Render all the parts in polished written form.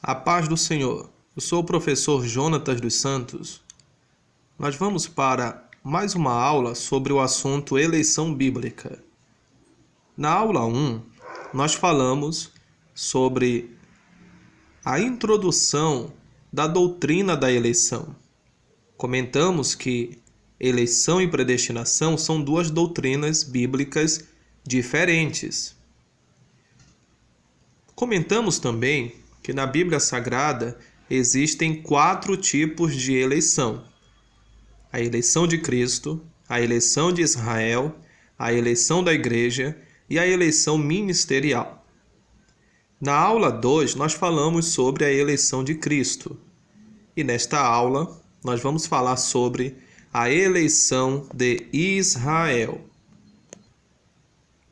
A paz do Senhor. Eu sou o professor Jonatas dos Santos. Nós vamos para mais uma aula sobre o assunto eleição bíblica. Na aula 1, nós falamos sobre a introdução da doutrina da eleição. Comentamos que eleição e predestinação são duas doutrinas bíblicas diferentes. Comentamos também que na Bíblia Sagrada existem 4 tipos de eleição: a eleição de Cristo, a eleição de Israel, a eleição da igreja e a eleição ministerial. Na aula 2, nós falamos sobre a eleição de Cristo. E nesta aula, nós vamos falar sobre a eleição de Israel.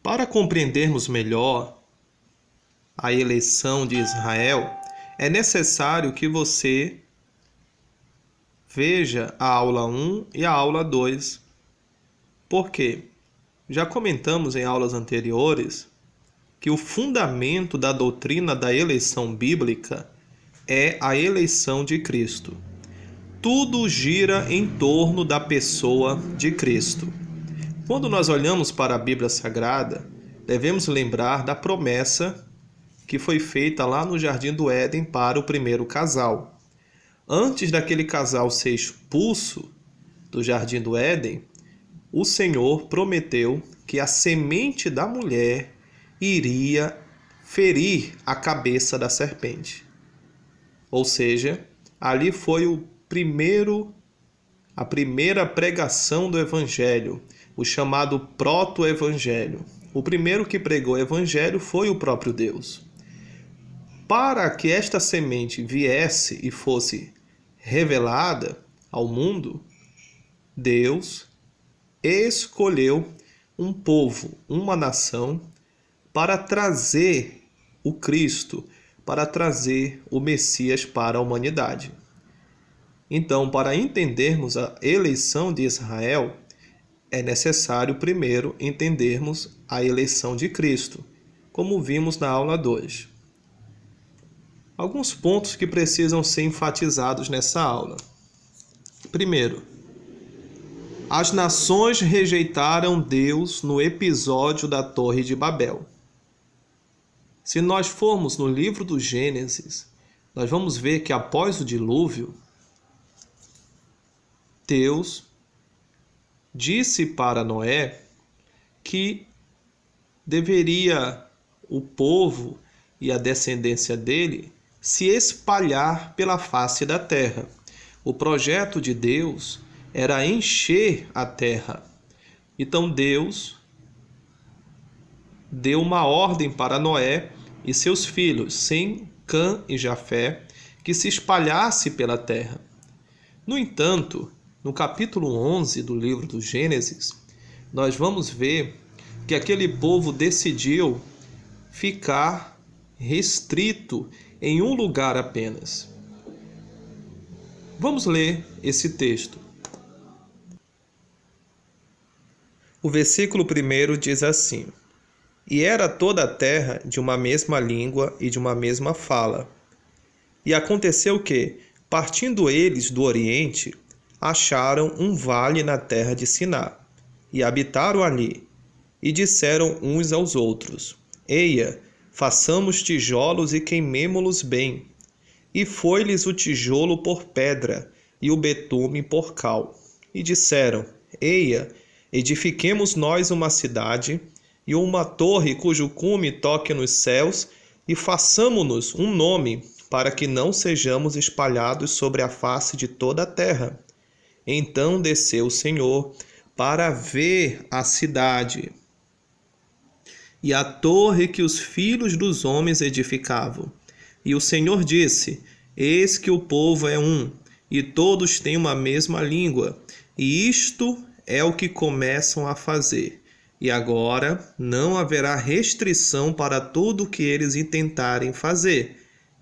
Para compreendermos melhor a eleição de Israel, é necessário que você veja a aula 1 e a aula 2. Por quê? Já comentamos em aulas anteriores que o fundamento da doutrina da eleição bíblica é a eleição de Cristo. Tudo gira em torno da pessoa de Cristo. Quando nós olhamos para a Bíblia Sagrada, devemos lembrar da promessa que foi feita lá no Jardim do Éden para o primeiro casal. Antes daquele casal ser expulso do Jardim do Éden, o Senhor prometeu que a semente da mulher iria ferir a cabeça da serpente. Ou seja, ali foi a primeira pregação do Evangelho, o chamado proto-evangelho. O primeiro que pregou o Evangelho foi o próprio Deus. Para que esta semente viesse e fosse revelada ao mundo, Deus escolheu um povo, uma nação, para trazer o Cristo, para trazer o Messias para a humanidade. Então, para entendermos a eleição de Israel, é necessário primeiro entendermos a eleição de Cristo, como vimos na aula 2. Alguns pontos que precisam ser enfatizados nessa aula. Primeiro, as nações rejeitaram Deus no episódio da Torre de Babel. Se nós formos no livro do Gênesis, nós vamos ver que após o dilúvio, Deus disse para Noé que deveria o povo e a descendência dele se espalhar pela face da terra. O projeto de Deus era encher a terra. Então Deus deu uma ordem para Noé e seus filhos, Sem, Cã e Jafé, que se espalhasse pela terra. No entanto, no capítulo 11 do livro do Gênesis, nós vamos ver que aquele povo decidiu ficar restrito em um lugar apenas. Vamos ler esse texto. O versículo 1 diz assim: E era toda a terra de uma mesma língua e de uma mesma fala. E aconteceu que, partindo eles do Oriente, acharam um vale na terra de Siná, e habitaram ali, e disseram uns aos outros: Eia, façamos tijolos e queimemo-los bem. E foi-lhes o tijolo por pedra, e o betume por cal. E disseram: Eia, edifiquemos nós uma cidade, e uma torre cujo cume toque nos céus, e façamo-nos um nome, para que não sejamos espalhados sobre a face de toda a terra. Então desceu o Senhor para ver a cidade e a torre que os filhos dos homens edificavam. E o Senhor disse: Eis que o povo é um, e todos têm uma mesma língua, e isto é o que começam a fazer. E agora não haverá restrição para tudo o que eles intentarem fazer.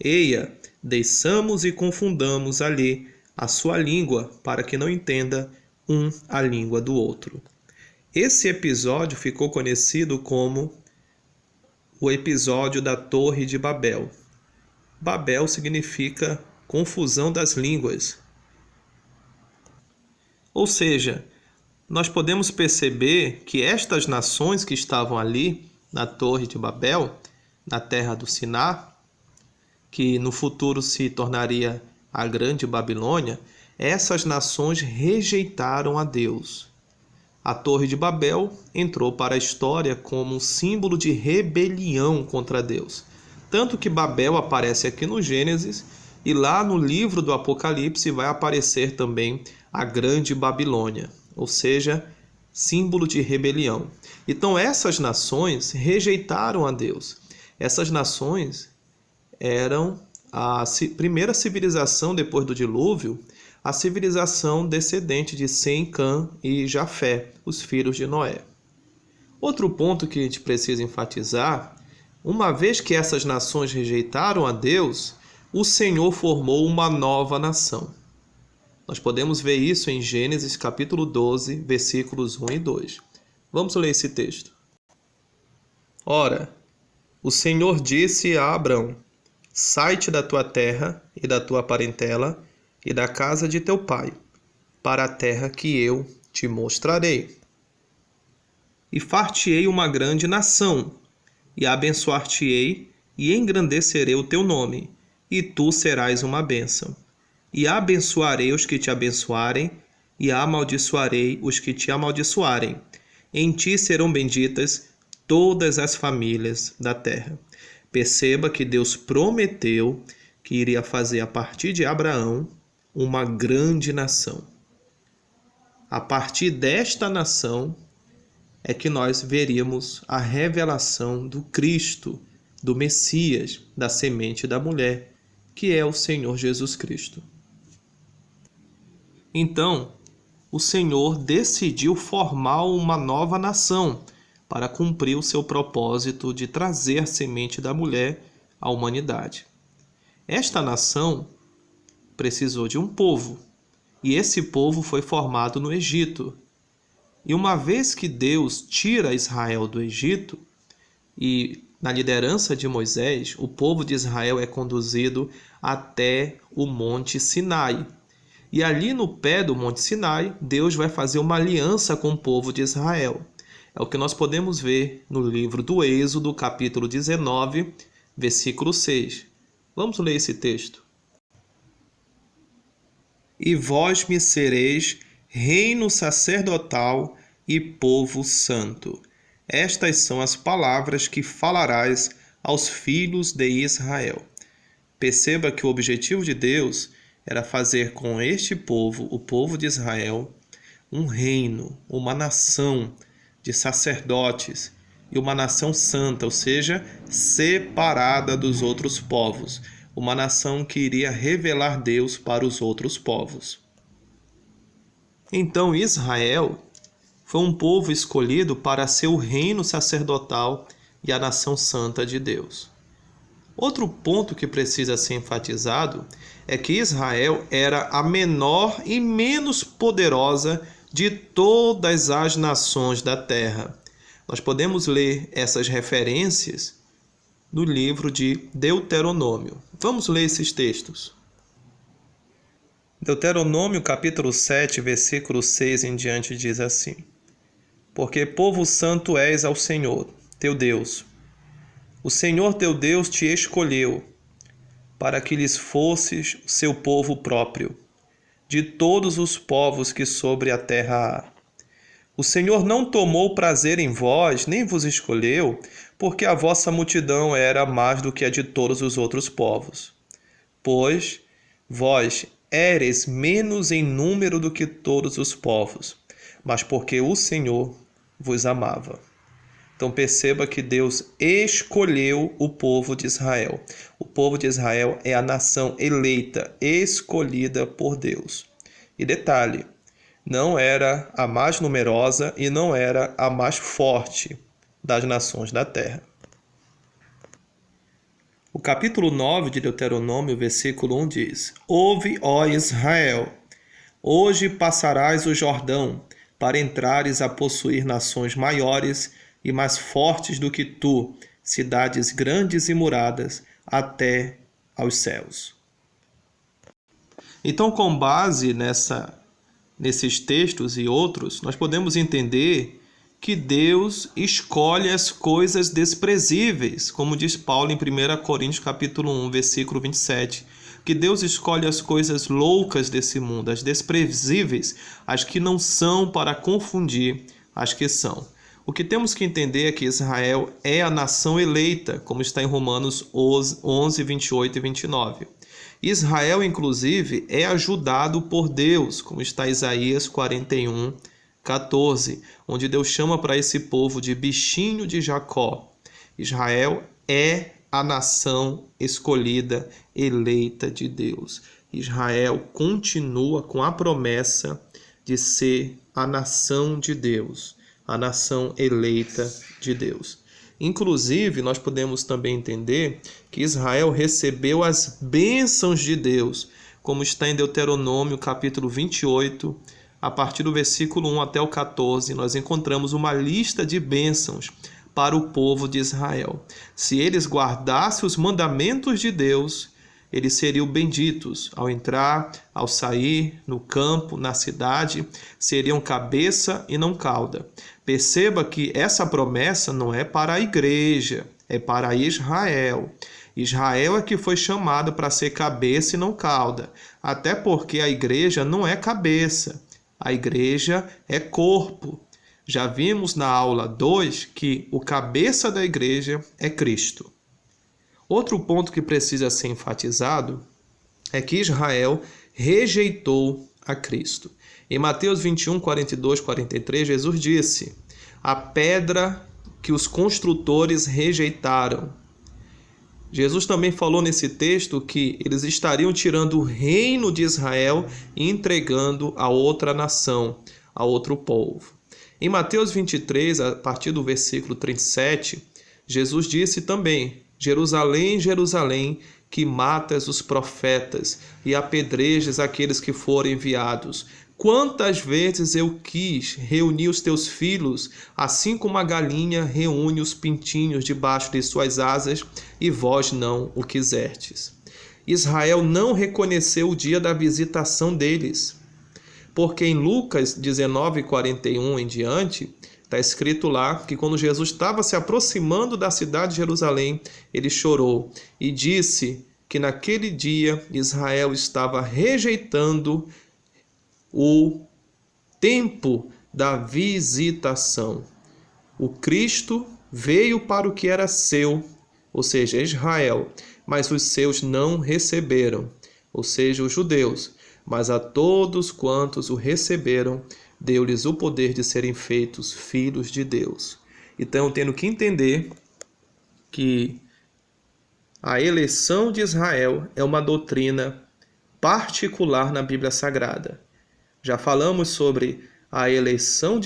Eia, desçamos e confundamos ali a sua língua, para que não entenda um a língua do outro. Esse episódio ficou conhecido como o episódio da Torre de Babel. Babel significa confusão das línguas. Ou seja, nós podemos perceber que estas nações que estavam ali na Torre de Babel, na terra do Siná, que no futuro se tornaria a Grande Babilônia, essas nações rejeitaram a Deus. A Torre de Babel entrou para a história como um símbolo de rebelião contra Deus. Tanto que Babel aparece aqui no Gênesis e lá no livro do Apocalipse vai aparecer também a Grande Babilônia, ou seja, símbolo de rebelião. Então essas nações rejeitaram a Deus. Essas nações eram a primeira civilização depois do dilúvio, a civilização descendente de Sem, Cã e Jafé, os filhos de Noé. Outro ponto que a gente precisa enfatizar, uma vez que essas nações rejeitaram a Deus, o Senhor formou uma nova nação. Nós podemos ver isso em Gênesis capítulo 12, versículos 1 e 2. Vamos ler esse texto. Ora, o Senhor disse a Abrão: sai-te da tua terra e da tua parentela e da casa de teu pai, para a terra que eu te mostrarei. E far-te-ei uma grande nação, e abençoar-te-ei, e engrandecerei o teu nome, e tu serás uma bênção. E abençoarei os que te abençoarem, e amaldiçoarei os que te amaldiçoarem. Em ti serão benditas todas as famílias da terra. Perceba que Deus prometeu que iria fazer a partir de Abraão uma grande nação. A partir desta nação é que nós veríamos a revelação do Cristo, do Messias, da semente da mulher, que é o Senhor Jesus Cristo. Então, o Senhor decidiu formar uma nova nação para cumprir o seu propósito de trazer a semente da mulher à humanidade. Esta nação precisou de um povo, e esse povo foi formado no Egito. E uma vez que Deus tira Israel do Egito, e na liderança de Moisés, o povo de Israel é conduzido até o Monte Sinai. E ali no pé do Monte Sinai, Deus vai fazer uma aliança com o povo de Israel. É o que nós podemos ver no livro do Êxodo, capítulo 19, versículo 6. Vamos ler esse texto. E vós me sereis reino sacerdotal e povo santo. Estas são as palavras que falarás aos filhos de Israel. Perceba que o objetivo de Deus era fazer com este povo, o povo de Israel, um reino, uma nação de sacerdotes e uma nação santa, ou seja, separada dos outros povos. Uma nação que iria revelar Deus para os outros povos. Então Israel foi um povo escolhido para ser o reino sacerdotal e a nação santa de Deus. Outro ponto que precisa ser enfatizado é que Israel era a menor e menos poderosa de todas as nações da terra. Nós podemos ler essas referências no livro de Deuteronômio. Vamos ler esses textos. Deuteronômio capítulo 7, versículo 6 em diante diz assim: porque povo santo és ao Senhor, teu Deus. O Senhor teu Deus te escolheu, para que lhes fosses o seu povo próprio, de todos os povos que sobre a terra há. O Senhor não tomou prazer em vós, nem vos escolheu, porque a vossa multidão era mais do que a de todos os outros povos. Pois vós éreis menos em número do que todos os povos, mas porque o Senhor vos amava. Então perceba que Deus escolheu o povo de Israel. O povo de Israel é a nação eleita, escolhida por Deus. E detalhe, não era a mais numerosa e não era a mais forte das nações da terra. O capítulo 9 de Deuteronômio, versículo 1 diz: ouve, ó Israel, hoje passarás o Jordão, para entrares a possuir nações maiores e mais fortes do que tu, cidades grandes e muradas, até aos céus. Então, com base nesses textos e outros, nós podemos entender que Deus escolhe as coisas desprezíveis, como diz Paulo em 1 Coríntios capítulo 1, versículo 27, que Deus escolhe as coisas loucas desse mundo, as desprezíveis, as que não são, para confundir as que são. O que temos que entender é que Israel é a nação eleita, como está em Romanos 11, 28 e 29. Israel, inclusive, é ajudado por Deus, como está em Isaías 41, 14, onde Deus chama para esse povo de bichinho de Jacó. Israel é a nação escolhida, eleita de Deus. Israel continua com a promessa de ser a nação de Deus, a nação eleita de Deus. Inclusive, nós podemos também entender que Israel recebeu as bênçãos de Deus, como está em Deuteronômio capítulo 28, a partir do versículo 1 até o 14, nós encontramos uma lista de bênçãos para o povo de Israel. Se eles guardassem os mandamentos de Deus, eles seriam benditos ao entrar, ao sair, no campo, na cidade, seriam cabeça e não cauda. Perceba que essa promessa não é para a igreja, é para Israel. Israel é que foi chamado para ser cabeça e não cauda, até porque a igreja não é cabeça, a igreja é corpo. Já vimos na aula 2 que o cabeça da igreja é Cristo. Outro ponto que precisa ser enfatizado é que Israel rejeitou a Cristo. Em Mateus 21, 42, 43, Jesus disse: a pedra que os construtores rejeitaram. Jesus também falou nesse texto que eles estariam tirando o reino de Israel e entregando a outra nação, a outro povo. Em Mateus 23, a partir do versículo 37, Jesus disse também: Jerusalém, Jerusalém, que matas os profetas e apedrejas aqueles que forem enviados. Quantas vezes eu quis reunir os teus filhos, assim como a galinha reúne os pintinhos debaixo de suas asas, e vós não o quisestes. Israel não reconheceu o dia da visitação deles, porque em Lucas 19, 41 em diante, está escrito lá que quando Jesus estava se aproximando da cidade de Jerusalém, ele chorou e disse que naquele dia Israel estava rejeitando o tempo da visitação. O Cristo veio para o que era seu, ou seja, Israel, mas os seus não receberam, ou seja, os judeus. Mas a todos quantos o receberam, deu-lhes o poder de serem feitos filhos de Deus. Então, tendo que entender que a eleição de Israel é uma doutrina particular na Bíblia Sagrada. Já falamos sobre a eleição de